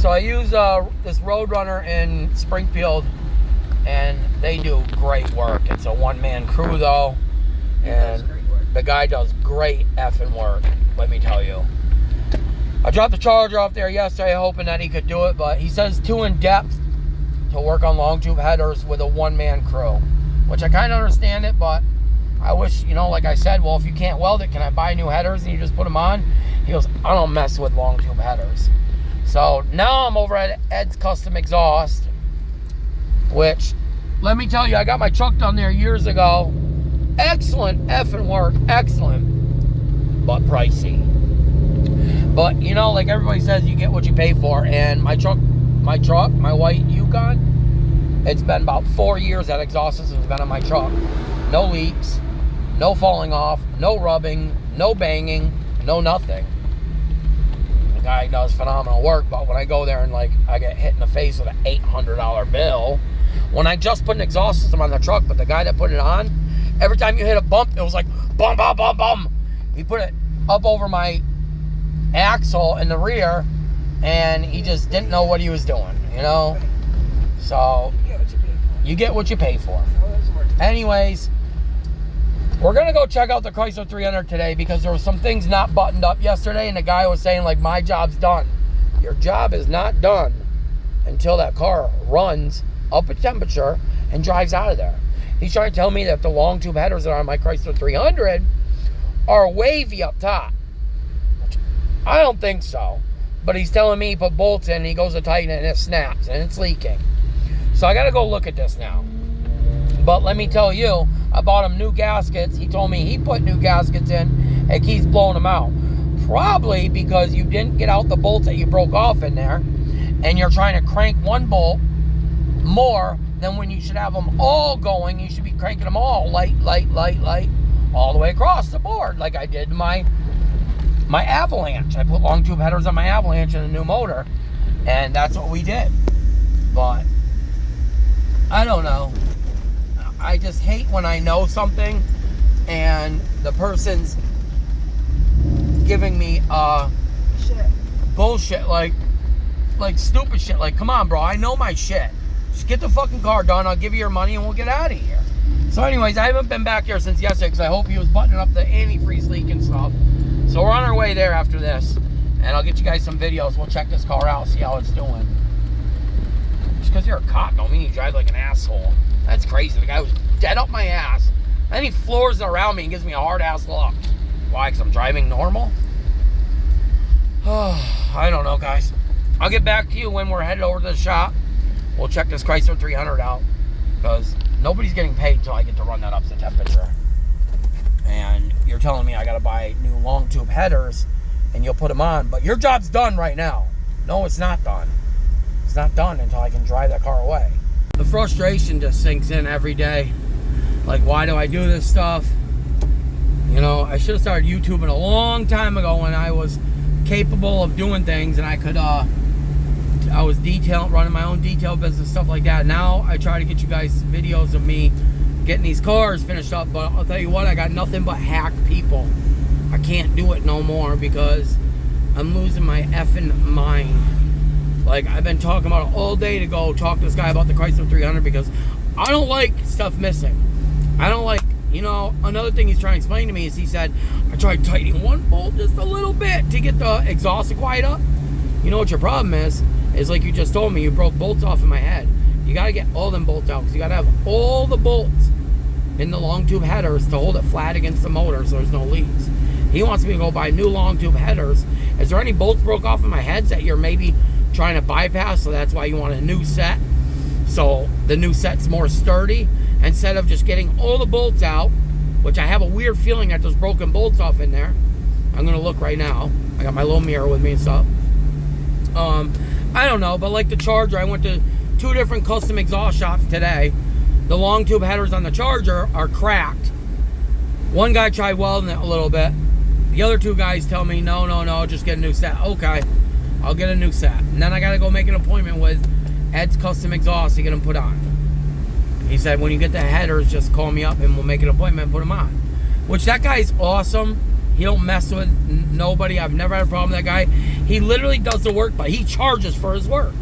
So I use this Roadrunner in Springfield, and they do great work. It's a one-man crew, though, and the guy does great effing work, let me tell you. I dropped the Charger off there yesterday hoping that he could do it, but he says too in-depth to work on long tube headers with a one-man crew, which I kind of understand it, but I wish, you know, like I said, well, if you can't weld it, can I buy new headers and you just put them on? He goes, I don't mess with long tube headers. So now I'm over at Ed's Custom Exhaust, which, let me tell you, I got my truck done there years ago. Excellent effing work, excellent, but pricey. But, you know, like everybody says, you get what you pay for. And my truck, my white Yukon, it's been about 4 years that exhaust system's been on my truck. No leaks, no falling off, no rubbing, no banging, no nothing. The guy does phenomenal work, but when I go there and, like, I get hit in the face with an $800 bill, when I just put an exhaust system on the truck, but the guy that put it on, every time you hit a bump, it was like, bum, bum, bum, bum. He put it up over my axle in the rear, and he just didn't know what he was doing, you know? So, you get what you pay for. Anyways, we're going to go check out the Chrysler 300 today because there were some things not buttoned up yesterday, and the guy was saying, like, my job's done. Your job is not done until that car runs up a temperature and drives out of there. He's trying to tell me that the long tube headers that are on my Chrysler 300 are wavy up top. I don't think so. But he's telling me he put bolts in and he goes to tighten it and it snaps and it's leaking. So I got to go look at this now. But let me tell you, I bought him new gaskets. He told me he put new gaskets in and keeps blowing them out. Probably because you didn't get out the bolts that you broke off in there, and you're trying to crank one bolt more than when you should have them all going. You should be cranking them all light, all the way across the board like I did my Avalanche. I put long tube headers on my Avalanche in a new motor, and that's what we did. But I don't know. I just hate when I know something and the person's giving me bullshit, like stupid shit. Like, come on, bro, I know my shit. Just get the fucking car done. I'll give you your money and we'll get out of here. So anyways, I haven't been back here since yesterday because I hope he was buttoning up the antifreeze leak and stuff. So we're on our way there after this, and I'll get you guys some videos. We'll check this car out, see how it's doing. Just because you're a cop don't mean you drive like an asshole. That's crazy. The guy was dead up my ass. Then he floors it around me and gives me a hard-ass look. Why? Because I'm driving normal? I don't know, guys. I'll get back to you when we're headed over to the shop. We'll check this Chrysler 300 out, because nobody's getting paid until I get to run that up to temperature. And you're telling me I got to buy new long tube headers and you'll put them on. But your job's done right now. No, it's not done. It's not done until I can drive that car away. The frustration just sinks in every day. Like, why do I do this stuff? You know, I should have started YouTubing a long time ago when I was capable of doing things and I could, I was running my own detail business, stuff like that. Now I try to get you guys videos of me getting these cars finished up, but I'll tell you what, I got nothing but hack people. I can't do it no more because I'm losing my effing mind. Like, I've been talking about it all day to go talk to this guy about the Chrysler 300 because I don't like stuff missing. I don't like, you know, another thing he's trying to explain to me is he said, I tried tightening one bolt just a little bit to get the exhaust to quiet up. You know what your problem is like you just told me, you broke bolts off in my head. You got to get all them bolts out because you got to have all the bolts in the long tube headers to hold it flat against the motor so there's no leaks. He wants me to go buy new long tube headers. Is there any bolts broke off in my heads that you're maybe trying to bypass, so that's why you want a new set? So the new set's more sturdy instead of just getting all the bolts out, which I have a weird feeling that there's broken bolts off in there. I'm going to look right now. I got my little mirror with me and stuff. I don't know, but like the Charger, I went to 2 different custom exhaust shops today. The long tube headers on the Charger are cracked. One guy tried welding it a little bit. The other 2 guys tell me, no, just get a new set. Okay, I'll get a new set. And then I got to go make an appointment with Ed's Custom Exhaust to get them put on. He said, when you get the headers, just call me up and we'll make an appointment and put them on. Which, that guy's awesome. He don't mess with nobody. I've never had a problem with that guy. He literally does the work, but he charges for his work.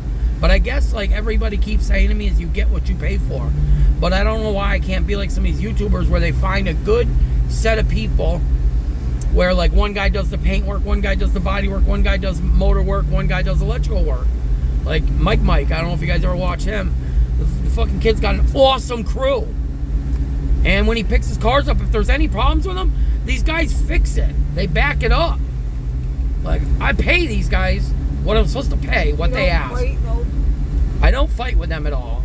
But I guess, like everybody keeps saying to me, is you get what you pay for. But I don't know why I can't be like some of these YouTubers where they find a good set of people where, like, one guy does the paint work, one guy does the body work, one guy does motor work, one guy does electrical work. Like Mike, I don't know if you guys ever watch him. The fucking kid's got an awesome crew. And when he picks his cars up, if there's any problems with them, these guys fix it. They back it up. Like, I pay these guys what I'm supposed to pay, what they ask. Fight, no. I don't fight with them at all.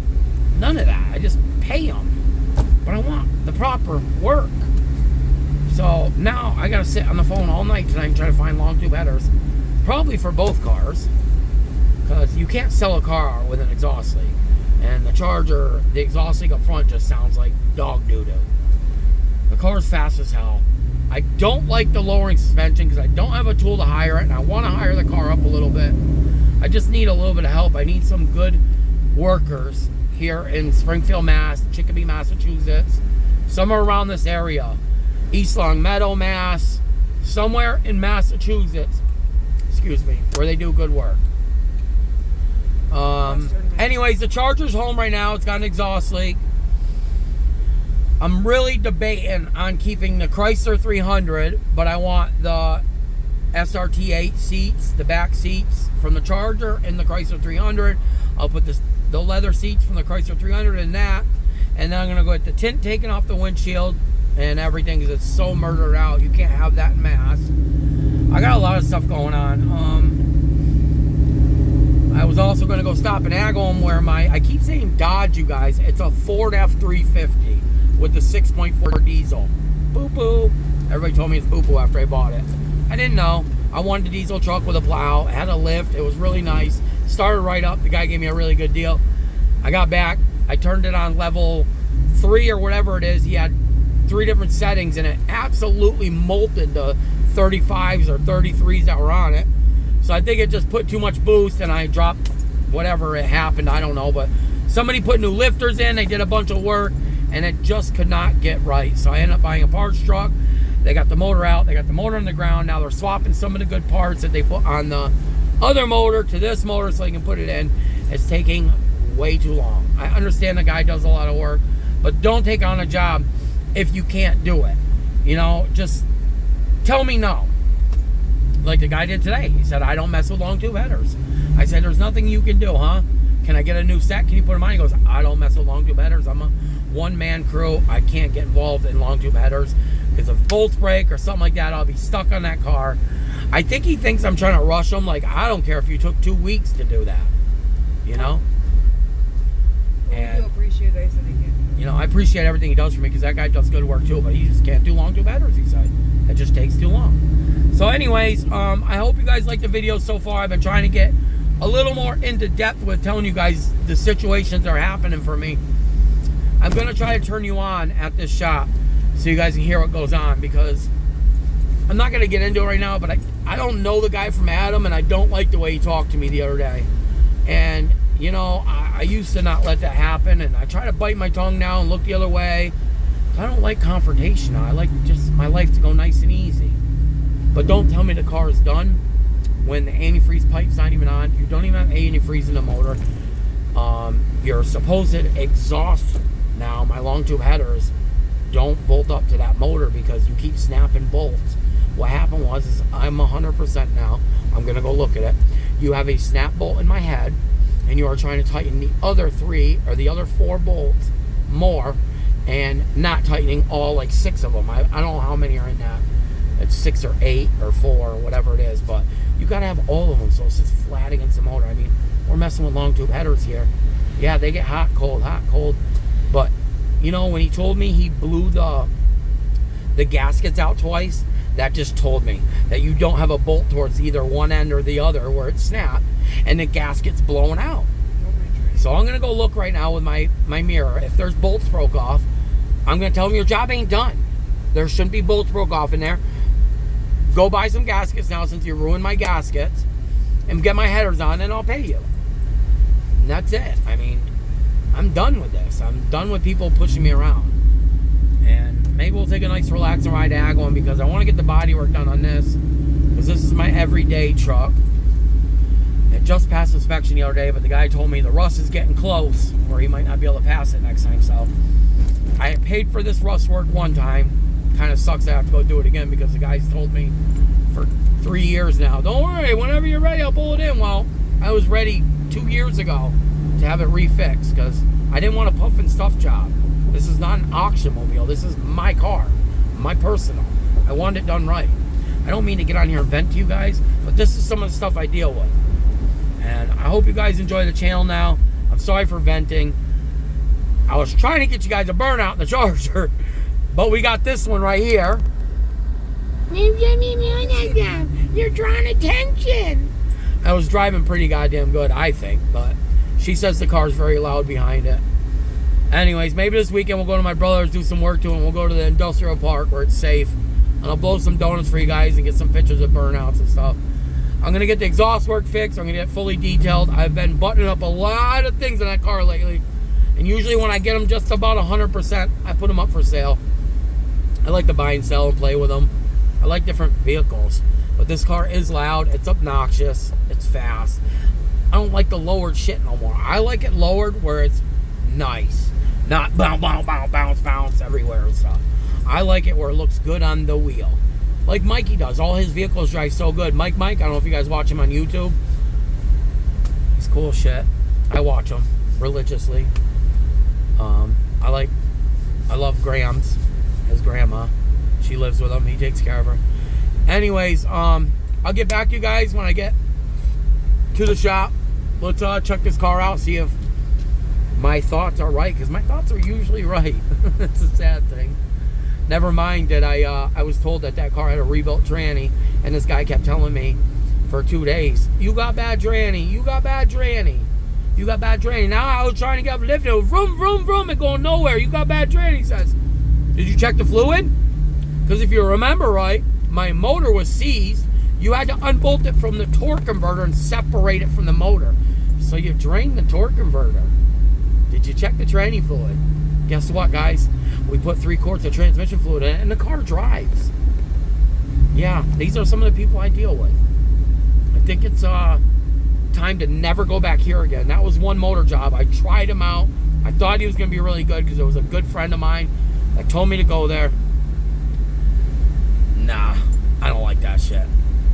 None of that. I just pay them. But I want the proper work. So now I gotta sit on the phone all night tonight and try to find long tube headers. Probably for both cars. Because you can't sell a car with an exhaust leak. And the Charger, the exhaust leak up front just sounds like dog doo-doo. The car's fast as hell. I don't like the lowering suspension because I don't have a tool to hire it, and I want to hire the car up a little bit. I just need a little bit of help. I need some good workers here in Springfield, Mass, Chicopee, Massachusetts, somewhere around this area. East Longmeadow, Mass, somewhere in Massachusetts, excuse me, where they do good work. Anyways, the Charger's home right now. It's got an exhaust leak. I'm really debating on keeping the Chrysler 300, but I want the SRT8 seats, the back seats from the Charger in the Chrysler 300. I'll put the leather seats from the Chrysler 300 in that, and then I'm going to go with the tint taken off the windshield and everything because it's so murdered out. You can't have that in mass. I got a lot of stuff going on. I was also going to go stop and haggle them where I keep saying Dodge, you guys. It's a Ford F350 with the 6.4 diesel. Boo-boo. Everybody told me it's boo-boo after I bought it. I didn't know. I wanted a diesel truck with a plow. It had a lift. It was really nice. Started right up. The guy gave me a really good deal. I got back. I turned it on level 3 or whatever it is. He had 3 different settings, and it absolutely molted the 35s or 33s that were on it. So I think it just put too much boost, and I dropped whatever it happened. I don't know, but somebody put new lifters in. They did a bunch of work, and it just could not get right. So I ended up buying a parts truck. They got the motor out. They got the motor on the ground. Now they're swapping some of the good parts that they put on the other motor to this motor so they can put it in. It's taking way too long. I understand the guy does a lot of work, but don't take on a job if you can't do it. You know, just tell me no. Like the guy did today. He said, I don't mess with long tube headers. I said, there's nothing you can do, huh? Can I get a new set? Can you put them on? He goes, I don't mess with long tube headers. I'm a one-man crew. I can't get involved in long tube headers because if bolts break or something like that, I'll be stuck on that car. I think he thinks I'm trying to rush him. Like, I don't care if you took 2 weeks to do that. You know? Well, and we do appreciate that, you know, I appreciate everything he does for me because that guy does good work too, but he just can't do long tube headers, he said. It just takes too long. So anyways, I hope you guys like the video so far. I've been trying to get a little more into depth with telling you guys the situations that are happening for me. I'm going to try to turn you on at this shop so you guys can hear what goes on because I'm not going to get into it right now, but I don't know the guy from Adam, and I don't like the way he talked to me the other day. And, you know, I used to not let that happen, and I try to bite my tongue now and look the other way. I don't like confrontation. I like just my life to go nice and easy. But don't tell me the car is done when the antifreeze pipe's not even on. You don't even have antifreeze in the motor. Your supposed exhaust, now my long tube headers don't bolt up to that motor because you keep snapping bolts. What happened was is I'm 100% now. I'm going to go look at it. You have a snap bolt in my head, and you are trying to tighten the other 3 or the other 4 bolts more and not tightening all like 6 of them. I don't know how many are in that. It's 6 or 8 or 4 or whatever it is, but you got to have all of them so it's just flat against the motor. I mean, we're messing with long tube headers here. Yeah, they get hot, cold, but you know, when he told me he blew the gaskets out twice, that just told me that you don't have a bolt towards either one end or the other where it snapped and the gasket's blowing out. So I'm gonna go look right now with my mirror. If there's bolts broke off, I'm gonna tell him your job ain't done. There shouldn't be bolts broke off in there. Go buy some gaskets now since you ruined my gaskets and get my headers on, and I'll pay you. And that's it. I mean, I'm done with this. I'm done with people pushing me around. And maybe we'll take a nice relaxing ride to Agawam because I want to get the body work done on this. Because because this is my everyday truck. It just passed inspection the other day, but the guy told me the rust is getting close where he might not be able to pass it next time. So I paid for this rust work one time. Kind of sucks I have to go do it again because the guy's told me for 3 years now, don't worry, whenever you're ready, I'll pull it in. Well, I was ready 2 years ago to have it refixed because I didn't want a puff and stuff job. This is not an auction mobile. This is my car, my personal. I want it done right. I don't mean to get on here and vent to you guys, but this is some of the stuff I deal with. And I hope you guys enjoy the channel now. I'm sorry for venting. I was trying to get you guys a burnout in the Charger, but we got this one right here. You're drawing attention. I was driving pretty goddamn good, I think, but she says the car's very loud behind it. Anyways, maybe this weekend we'll go to my brother's, do some work to him. We'll go to the industrial park where it's safe. And I'll blow some donuts for you guys and get some pictures of burnouts and stuff. I'm going to get the exhaust work fixed. I'm going to get fully detailed. I've been buttoning up a lot of things in that car lately. And usually when I get them just about 100%, I put them up for sale. I like to buy and sell and play with them. I like different vehicles. But this car is loud. It's obnoxious. It's fast. I don't like the lowered shit no more. I like it lowered where it's nice. Not bounce, bounce, bounce, bounce, bounce everywhere and stuff. I like it where it looks good on the wheel. Like Mikey does. All his vehicles drive so good. Mike, I don't know if you guys watch him on YouTube. He's cool shit. I watch him religiously. I love Graham's, his grandma. She lives with him. He takes care of her. Anyways, I'll get back to you guys when I get to the shop. Let's check this car out, see if my thoughts are right, because my thoughts are usually right. It's a sad thing. Never mind that I was told that car had a rebuilt tranny, and this guy kept telling me for 2 days, you got bad tranny, you got bad tranny, you got bad tranny. Now I was trying to get up lifted, it was vroom, vroom, vroom, and going nowhere. You got bad tranny, he says. Did you check the fluid? Because if you remember right, my motor was seized. You had to unbolt it from the torque converter and separate it from the motor. So you drained the torque converter. Did you check the tranny fluid? Guess what, guys? We put 3 quarts of transmission fluid in it, and the car drives. Yeah, these are some of the people I deal with. I think it's time to never go back here again. That was one motor job. I tried him out. I thought he was going to be really good because it was a good friend of mine that told me to go there. Nah, I don't like that shit.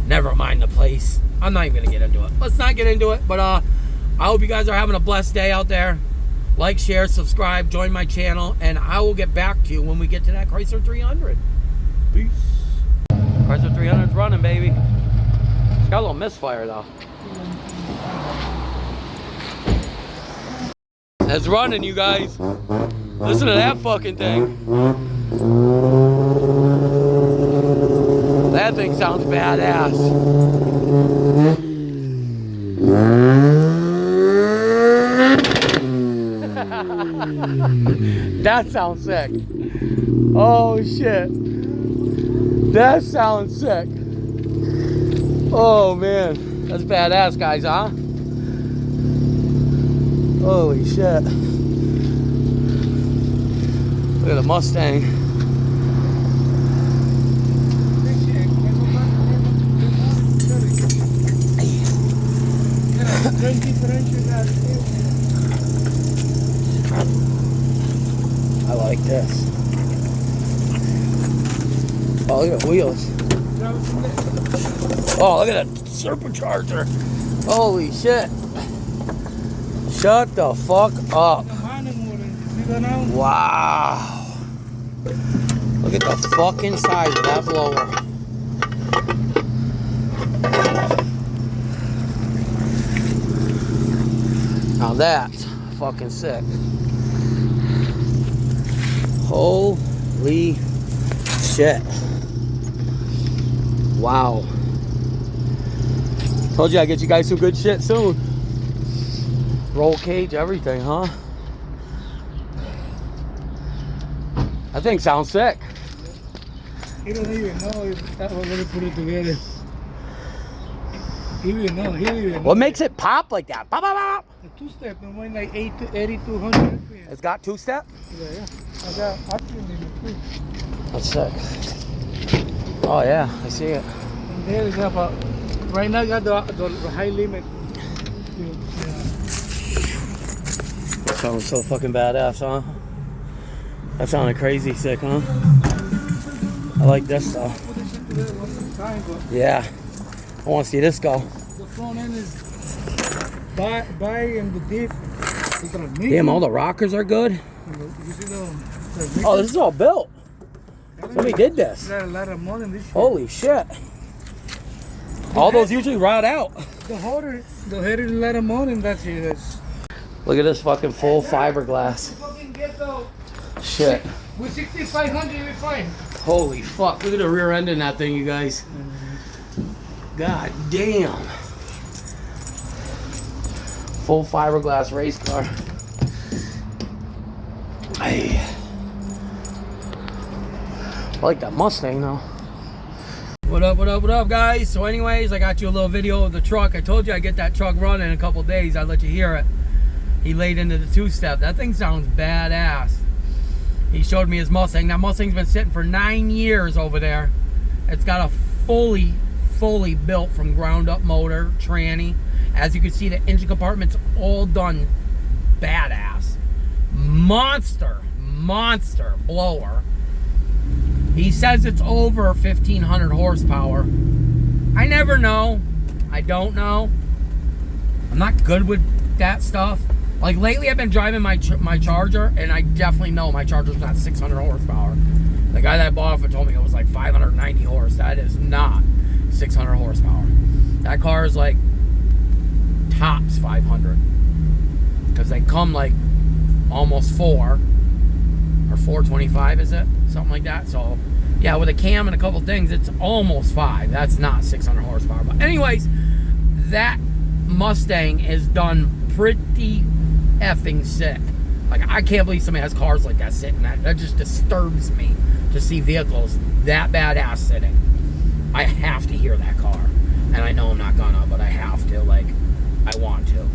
Never mind the place. I'm not even going to get into it. Let's not get into it, but I hope you guys are having a blessed day out there. Like, share, subscribe, join my channel, and I will get back to you when we get to that Chrysler 300. Peace. Chrysler 300's running, baby. It's got a little misfire, though. It's running, you guys. Listen to that fucking thing. That thing sounds badass. That sounds sick. Oh shit. That sounds sick. Oh man. That's badass, guys, huh? Holy shit. Look at the Mustang. I like this. Oh, look at the wheels. Oh, look at that supercharger. Holy shit. Shut the fuck up. Wow. Look at the fucking size of that blower. Now that's fucking sick. Holy shit. Wow. Told you I'd get you guys some good shit soon. Roll cage, everything, huh? That thing sounds sick. He don't even know if that was going to put it together. He didn't know. He didn't know. What makes it pop like that? Pop, pop, pop. The two-step, it went like 8,200. It's got two-step? Yeah. I got option in it too. That's sick. Oh yeah, I see it. There is about, right now, you got the high limit. Yeah. That sounds so fucking badass, huh? That sounded crazy sick, huh? I like this though. Put this shit together one at a time, but Yeah. I want to see this go. the front end is by and the diff. It's gonna mix. Damn, all the rockers are good. You see the Oh, this is all built. Somebody did this. There's a lot of money in this shit. Holy shit. All those usually rot out. The header is a lot of money in that shit. Look at this fucking full fiberglass. Fucking get the Shit. with 6,500 you'll be fine. Holy fuck. Look at the rear end in that thing, you guys. God damn. Full fiberglass race car. Hey. I like that Mustang though. What up, guys? So anyways, I got you a little video of the truck. I told you I'd get that truck running in a couple days. I'd let you hear it. He laid into the two-step. That thing sounds badass. He showed me his Mustang. That Mustang's been sitting for 9 years over there. It's got a fully built from ground up motor, tranny. As you can see, the engine compartment's all done badass. Monster blower. He says it's over 1,500 horsepower. I never know. I don't know. I'm not good with that stuff. Like lately I've been driving my Charger, and I definitely know my Charger's not 600 horsepower. The guy that bought it told me it was like 590 horse. That is not 600 horsepower. That car is like tops 500. Because they come like almost 4 or 425, is it? Something like that. So yeah, with a cam and a couple things, it's almost 5. That's not 600 horsepower. But anyways, that Mustang is done pretty effing sick. Like, I can't believe somebody has cars like that sitting. That just disturbs me to see vehicles that badass sitting. I have to hear that car. And I know I'm not gonna, but I have to. Like, I want to.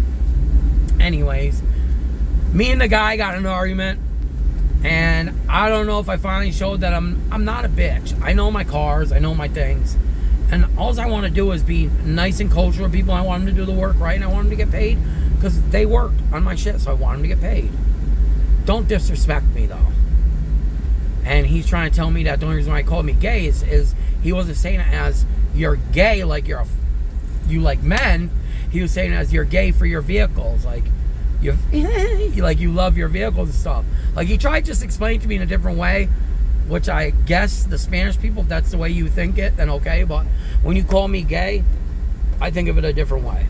Anyways, me and the guy got in an argument. And I don't know if I finally showed that I'm not a bitch. I know my cars. I know my things. And all I want to do is be nice and kosher with people. I want them to do the work right, and I want them to get paid because they worked on my shit, so I want them to get paid. Don't disrespect me, though. And he's trying to tell me that the only reason why he called me gay is he wasn't saying it as you're gay, like you like men. He was saying it as you're gay for your vehicles, like you love your vehicles and stuff. Like, he tried just explaining to me in a different way, which I guess the Spanish people, if that's the way you think it, then okay. But when you call me gay, I think of it a different way.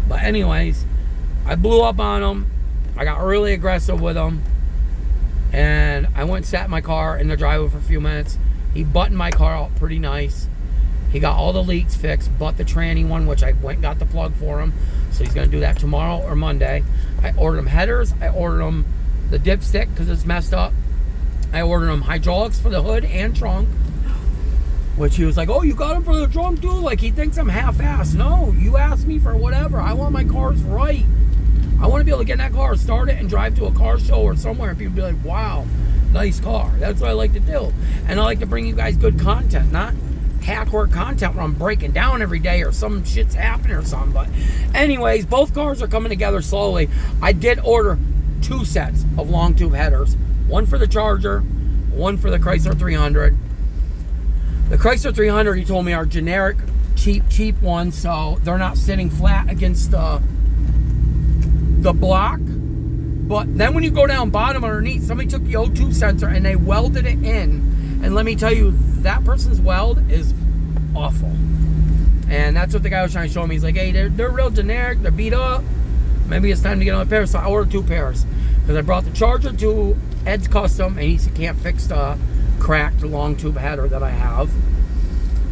But anyways, I blew up on him. I got really aggressive with him. And I went and sat in my car in the driveway for a few minutes. He buttoned my car out pretty nice. He got all the leaks fixed, but the tranny one, which I went and got the plug for him. So he's going to do that tomorrow or Monday. I ordered him headers. I ordered him the dipstick because it's messed up. I ordered him hydraulics for the hood and trunk, which he was like, oh, you got him for the trunk too? Like, he thinks I'm half-assed. No, you asked me for whatever. I want my cars right. I want to be able to get in that car, start it, and drive to a car show or somewhere, and people be like, wow, nice car. That's what I like to do. And I like to bring you guys good content, not hackwork content where I'm breaking down every day or some shit's happening or something. But anyways, both cars are coming together slowly. I did order 2 sets of long tube headers. One for the Charger, one for the Chrysler 300. The Chrysler 300, he told me, are generic, cheap ones, so they're not sitting flat against the block. But then when you go down bottom underneath, somebody took the O2 sensor and they welded it in. And let me tell you, that person's weld is awful. And that's what the guy was trying to show me. He's like, hey, they're real generic, they're beat up. Maybe it's time to get another pair. So I ordered 2 pairs. Because I brought the Charger to Ed's Custom, and he can't fix the cracked long tube header that I have.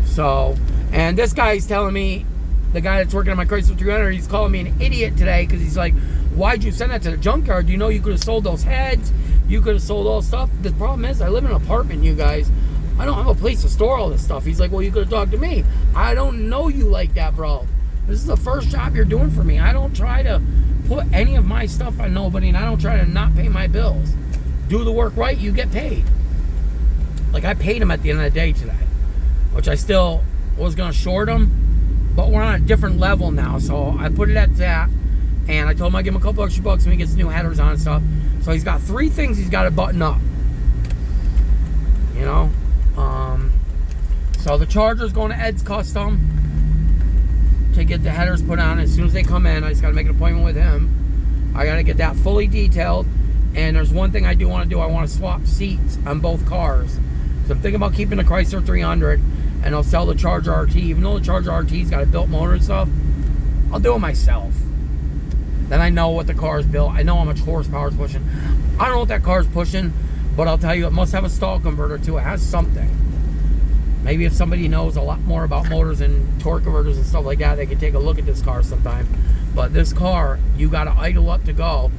So, and this guy's telling me, the guy that's working on my Chrysler 300, he's calling me an idiot today because he's like, why'd you send that to the junkyard? You know you could have sold those heads. You could have sold all stuff. The problem is, I live in an apartment, you guys. I don't have a place to store all this stuff. He's like, well, you could have talked to me. I don't know you like that, bro. This is the first job you're doing for me. I don't try to put any of my stuff on nobody, and I don't try to not pay my bills. Do the work right, you get paid. Like, I paid him at the end of the day today, which I still was gonna short him, but we're on a different level now. So I put it at that, and I told him I'd give him a couple extra bucks when he gets new headers on and stuff. So he's got 3 things he's got to button up. You know, so the Charger's going to Ed's Custom to get the headers put on. As soon as they come in, I just got to make an appointment with him. I got to get that fully detailed. And there's one thing I do want to do. I want to swap seats on both cars. So I'm thinking about keeping the Chrysler 300, and I'll sell the Charger RT. Even though the Charger RT's got a built motor and stuff, I'll do it myself. Then I know what the car is built. I know how much horsepower it's pushing. I don't know what that car is pushing, but I'll tell you, it must have a stall converter too. It has something. Maybe if somebody knows a lot more about motors and torque converters and stuff like that, they can take a look at this car sometime. But this car, you got to idle up to go.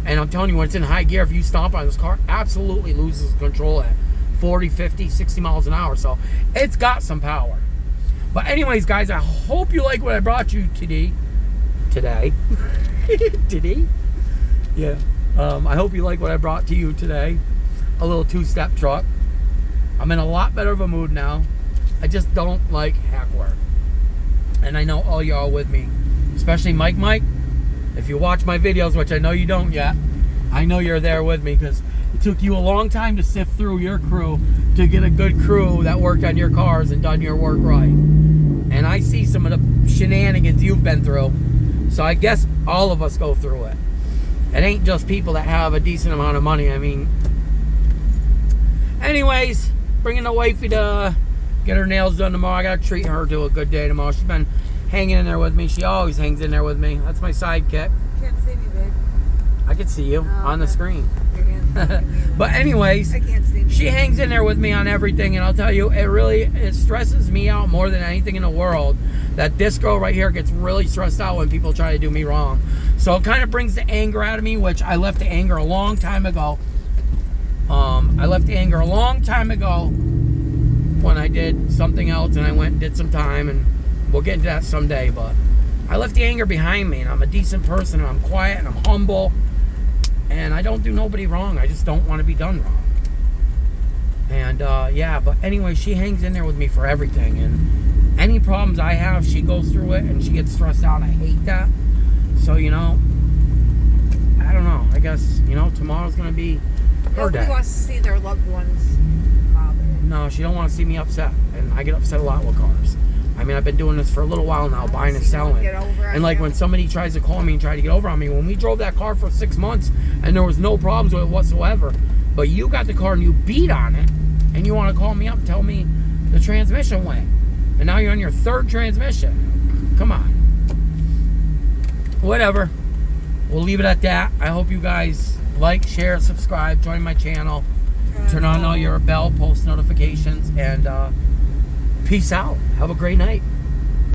And I'm telling you, when it's in high gear, if you stomp on this car, absolutely loses control at 40, 50, 60 miles an hour. So it's got some power. But anyways, guys, I hope you like what I brought you today. Today? Yeah. I hope you like what I brought to you today. A little 2-step truck. I'm in a lot better of a mood now. I just don't like hack work. And I know all y'all with me. Especially Mike. If you watch my videos, which I know you don't yet, I know you're there with me, because it took you a long time to sift through your crew to get a good crew that worked on your cars and done your work right. And I see some of the shenanigans you've been through. So I guess all of us go through it. It ain't just people that have a decent amount of money. I mean, anyways, bringing the wifey to get her nails done tomorrow. I gotta treat her to a good day tomorrow. She's been hanging in there with me. She always hangs in there with me. That's my sidekick. Can't see me, babe. I can see you on the screen. But anyways, I can't see me. she hangs in there with me on everything, and I'll tell you, it stresses me out more than anything in the world. That this girl right here gets really stressed out when people try to do me wrong. So it kind of brings the anger out of me, which I left the anger a long time ago. I left the anger a long time ago when I did something else, and I went and did some time, and we'll get into that someday. But I left the anger behind me, and I'm a decent person, and I'm quiet, and I'm humble, and I don't do nobody wrong. I just don't want to be done wrong. And yeah, but anyway, she hangs in there with me for everything, and any problems I have, she goes through it, and she gets stressed out, and I hate that. So, you know, I don't know. I guess, you know, tomorrow's going to be her day. Nobody wants to see their loved ones bothered. No, she don't want to see me upset, and I get upset a lot with cars. I mean, I've been doing this for a little while now, buying and selling. And like when somebody tries to call me and try to get over on me, when we drove that car for 6 months and there was no problems with it whatsoever, but you got the car and you beat on it, and you want to call me up and tell me the transmission went, and now you're on your 3rd transmission. Come on. Whatever. We'll leave it at that. I hope you guys like, share, subscribe, join my channel, turn on all your bell, post notifications, and peace out. Have a great night.